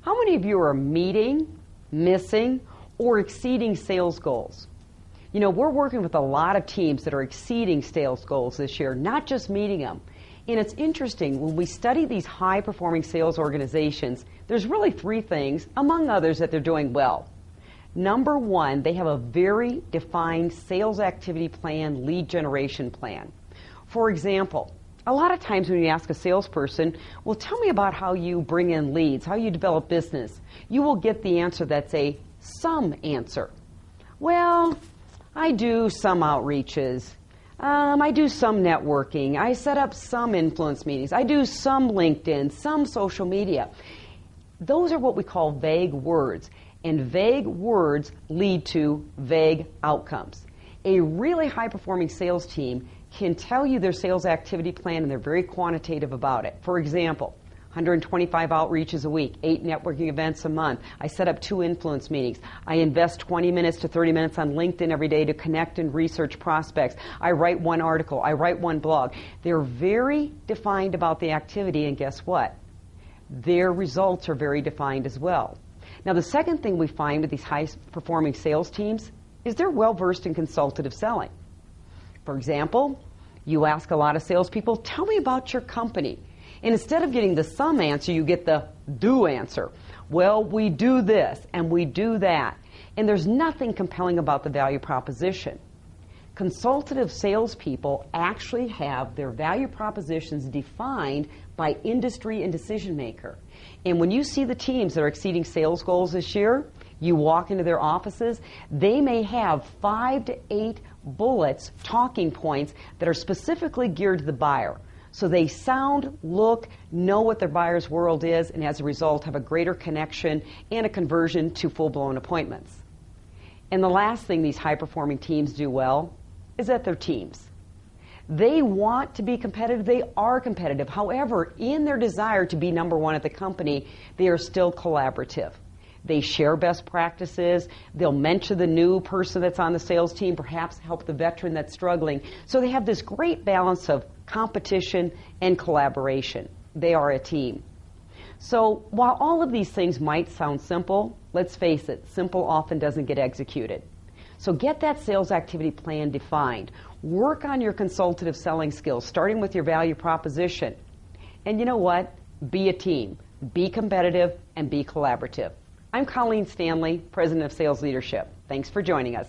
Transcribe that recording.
How many of you are meeting, missing, or exceeding sales goals? You know, we're working with a lot of teams that are exceeding sales goals this year, not just meeting them. And it's interesting, when we study these high-performing sales organizations, there's really three things, among others, that they're doing well. Number one, they have a very defined sales activity plan, lead generation plan. For example, a lot of times when you ask a salesperson, well, tell me about how you bring in leads, how you develop business, you will get the answer that's a some answer. Well, I do some outreaches. I do some networking. I set up some influence meetings. I do some LinkedIn, some social media. Those are what we call vague words, and vague words lead to vague outcomes. A really high-performing sales team can tell you their sales activity plan, and they're very quantitative about it. For example, 125 outreaches a week, 8 networking events a month. I set up 2 influence meetings. I invest 20 minutes to 30 minutes on LinkedIn every day to connect and research prospects. I write 1 article. I write 1 blog. They're very defined about the activity, and guess what? Their results are very defined as well. Now, the second thing we find with these high-performing sales teams is they're well-versed in consultative selling. For example, you ask a lot of salespeople, tell me about your company. And instead of getting the some answer, you get the do answer. Well, we do this and we do that. And there's nothing compelling about the value proposition. Consultative salespeople actually have their value propositions defined by industry and decision maker. And when you see the teams that are exceeding sales goals this year, you walk into their offices, they may have 5 to 8 bullets, talking points that are specifically geared to the buyer. So they sound, look, know what their buyer's world is, and as a result have a greater connection and a conversion to full-blown appointments. And the last thing these high-performing teams do well is that they're teams. They want to be competitive. They are competitive. However, in their desire to be number one at the company, they are still collaborative. They share best practices. They'll mentor the new person that's on the sales team, perhaps help the veteran that's struggling. So they have this great balance of competition and collaboration. They are a team. So while all of these things might sound simple, let's face it, simple often doesn't get executed. So get that sales activity plan defined. Work on your consultative selling skills, starting with your value proposition. And you know what? Be a team. Be competitive and be collaborative. I'm Colleen Stanley, President of Sales Leadership. Thanks for joining us.